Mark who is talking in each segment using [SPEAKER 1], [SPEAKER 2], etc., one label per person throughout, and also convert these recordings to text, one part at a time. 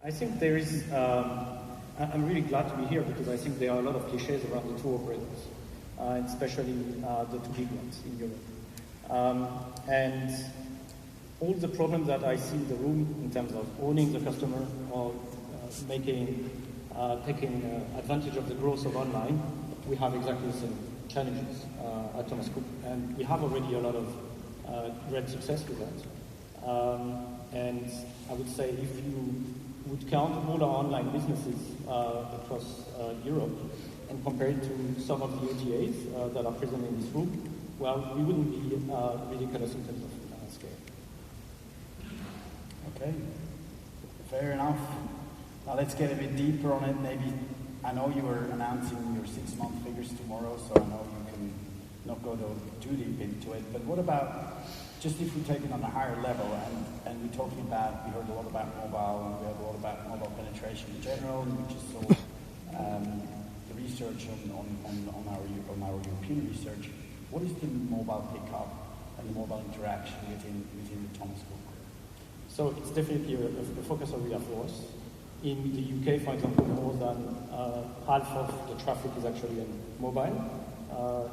[SPEAKER 1] I think there is, I'm really glad to be here because I think there are a lot of cliches around the tour operators, especially the two big ones in Europe. And all the problems that I see in the room in terms of owning the customer or taking advantage of the growth of online, we have exactly the same challenges at Thomas Cook, and we have already a lot of great success with that. And I would say if you would count all our online businesses across Europe and compare it to some of the OTAs that are present in this room, well, we wouldn't be ridiculous in terms of scale.
[SPEAKER 2] Okay, fair enough. Now let's get a bit deeper on it. Maybe, I know you were announcing your 6-month figures tomorrow, so I know you can not go too deep into it, but what about, just if we take it on a higher level, and we're talking about, we heard a lot about mobile, and we heard a lot about mobile penetration in general, and we just saw the research on our European research. What is the mobile pickup and the mobile interaction within the Thomas Cook?
[SPEAKER 1] So it's definitely a focus area for us. In the UK, for example, more than half of the traffic is actually on mobile,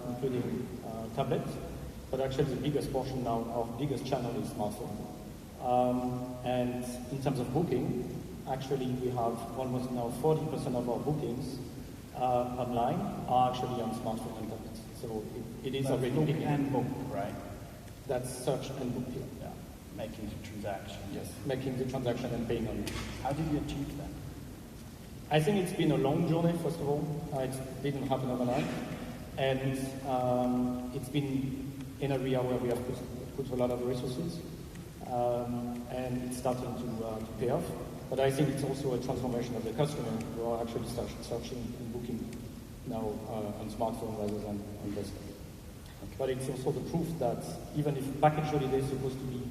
[SPEAKER 1] including tablets. But actually the biggest portion now, our biggest channel is smartphone. And in terms of booking, actually we have almost now 40% of our bookings online are actually on smartphone and tablets. So it is already
[SPEAKER 2] look and book, right?
[SPEAKER 1] That's search and book,
[SPEAKER 2] yeah. Making the transaction.
[SPEAKER 1] Yes, making the transaction and paying on it.
[SPEAKER 2] How did you achieve that?
[SPEAKER 1] I think it's been a long journey, first of all. It didn't happen overnight. And it's been an area where we have put a lot of resources. And it's starting to pay off. But I think it's also a transformation of the customer who are actually searching and booking now on smartphone rather than on desktop. Okay. But it's also the proof that even if package holiday is supposed to be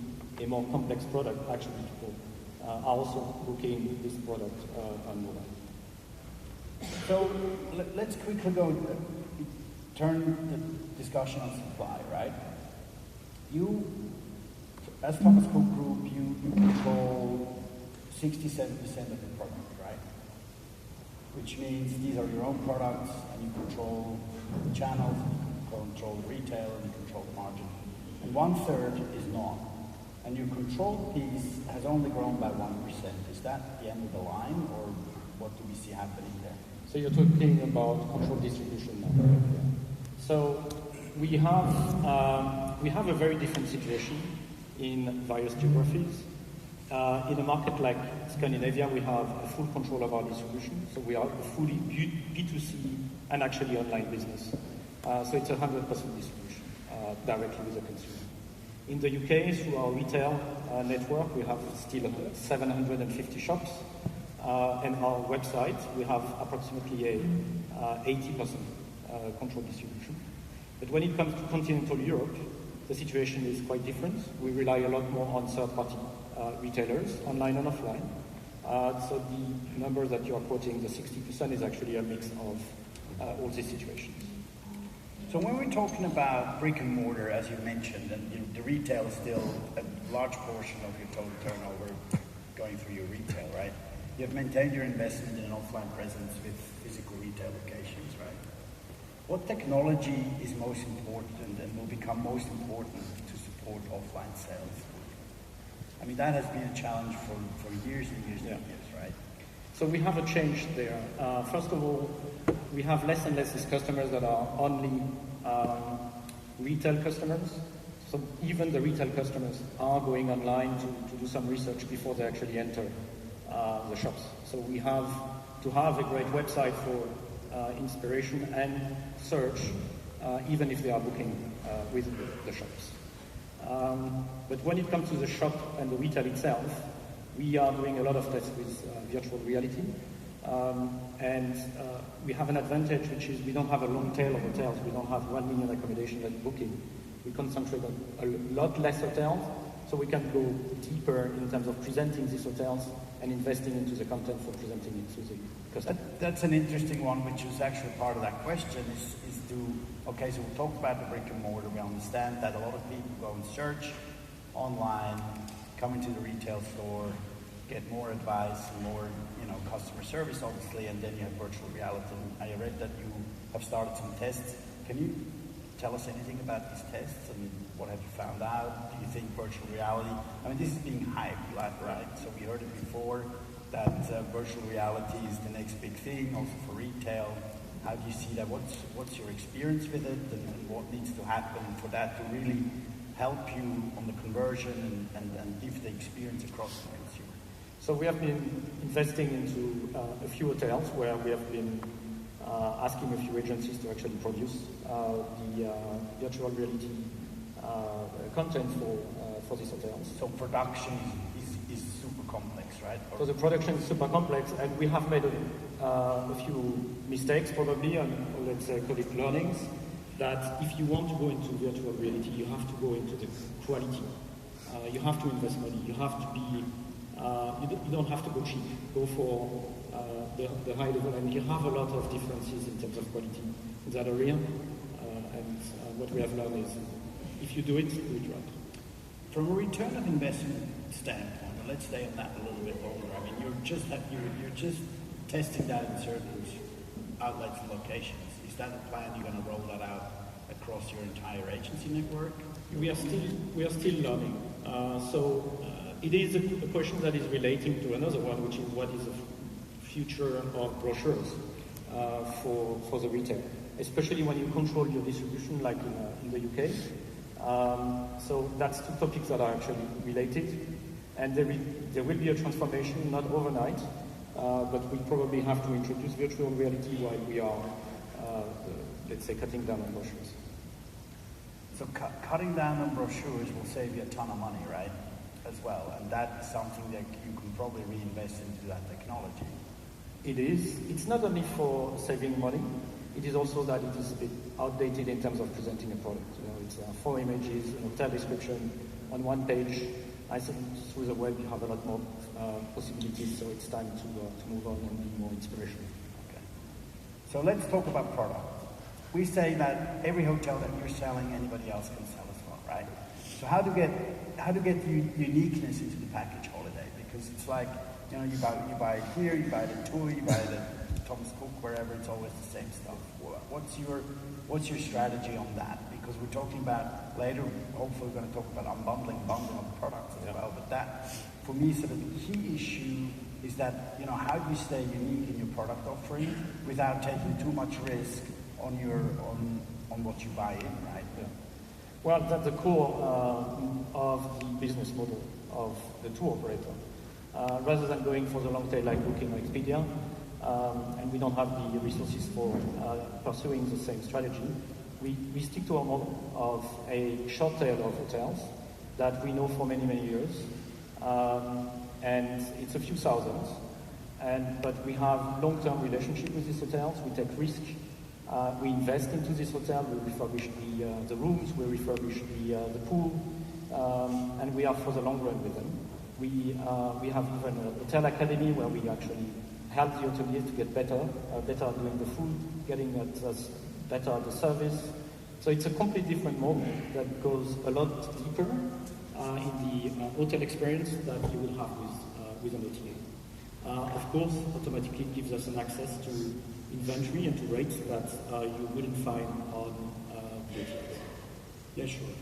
[SPEAKER 1] a more complex product, actually people are also booking this product on mobile.
[SPEAKER 2] So let's quickly turn the discussion on supply, right? You, as Thomas Cook Group, you control 67% of the product, right? Which means these are your own products, and you control the channels, you control the retail, and you control the margin. And 1/3 is not. And your control piece has only grown by 1%. Is that the end of the line, or what do we see happening there?
[SPEAKER 1] So you're talking about control distribution now. Yeah. So we have a very different situation in various geographies. In a market like Scandinavia, we have a full control of our distribution. So we are a fully B2C and actually online business. So it's 100% distribution directly with the consumer. In the UK, through our retail network, we have still 750 shops. And our website, we have approximately 80% control distribution. But when it comes to continental Europe, the situation is quite different. We rely a lot more on third-party retailers, online and offline. So the number that you are quoting, the 60%, is actually a mix of all these situations.
[SPEAKER 2] So when we're talking about brick and mortar, as you mentioned, and the retail is still a large portion of your total turnover going through your retail, right? You have maintained your investment in an offline presence with physical retail locations, right? What technology is most important and will become most important to support offline sales? I mean, that has been a challenge for years and years and years, right?
[SPEAKER 1] So we have a change there. First of all, we have less and less these customers that are only retail customers. So even the retail customers are going online to do some research before they actually enter the shops. So we have to have a great website for inspiration and search, even if they are booking with the shops. But when it comes to the shop and the retail itself, we are doing a lot of tests with virtual reality. And we have an advantage, which is we don't have a long tail of hotels. We don't have 1 million accommodations at booking. We concentrate on a lot less hotels, so we can go deeper in terms of presenting these hotels and investing into the content for presenting it to the customer.
[SPEAKER 2] That's an interesting one, which is actually part of that question, is okay, so we talked about the brick and mortar. We understand that a lot of people go and search online, come into the retail store, get more advice and more, customer service, obviously, and then you have virtual reality. And I read that you have started some tests. Can you tell us anything about these tests and what have you found out? Do you think virtual reality, this is being hyped, right? So we heard it before that virtual reality is the next big thing, also for retail. How do you see that? What's your experience with it, and what needs to happen for that to really help you on the conversion and give the experience across the consumer?
[SPEAKER 1] So we have been investing into a few hotels where we have been asking a few agencies to actually produce the virtual reality content for these hotels.
[SPEAKER 2] So production is super complex, right?
[SPEAKER 1] So the production is super complex, and we have made a few mistakes probably, and let's say call it learnings, that if you want to go into virtual reality, you have to go into the quality. You have to invest money. You have to be, you don't have to go cheap. Go for the high level, and you have a lot of differences in terms of quality in that area. And what we have learned is, if you do it right.
[SPEAKER 2] From a return of investment standpoint, and let's stay on that a little bit longer. You're just testing that in certain outlets and locations. Is that a plan? You're going to roll that out across your entire agency network?
[SPEAKER 1] We are still learning. It is a question that is relating to another one, which is what is the future of brochures for the retail, especially when you control your distribution, like in the UK. So that's two topics that are actually related, and there will be a transformation, not overnight, but we probably have to introduce virtual reality while we are, let's say, cutting down on brochures.
[SPEAKER 2] So cutting down on brochures will save you a ton of money, right, as well, and that's something that you can probably reinvest into that technology.
[SPEAKER 1] It is. It's not only for saving money, it is also that it is a bit outdated in terms of presenting a product. It's 4 images, an hotel description on one page. I think through the web you have a lot more possibilities, so it's time to move on and be more inspirational.
[SPEAKER 2] Okay. So let's talk about product. We say that every hotel that you're selling, anybody else can sell as well, right? So how to get uniqueness into the package holiday? Because it's like, you buy it here, you buy it at TUI, you buy it at Thomas Cook, wherever, it's always the same stuff. What's your strategy on that? Because we're talking about later, hopefully we're going to talk about bundling of products as well. But that, for me, sort of the key issue is that, how do you stay unique in your product offering without taking too much risk on what you buy in, right?
[SPEAKER 1] Yeah. Well, that's the core of the business model of the tour operator. Rather than going for the long tail like Booking or Expedia, and we don't have the resources for pursuing the same strategy, we stick to our model of a short tail of hotels that we know for many, many years, and it's a few thousands, but we have long-term relationship with these hotels. We take risk. We invest into this hotel. We refurbish the rooms. We refurbish the pool, and we are for the long run with them. We have even a hotel academy where we actually help the hoteliers to get better doing the food, getting better at the service. So it's a completely different model that goes a lot deeper in the hotel experience that you will have with an OTA. Of course, automatically gives us an access to inventory and to rates that you wouldn't find on the OTAs.
[SPEAKER 2] Yeah, sure.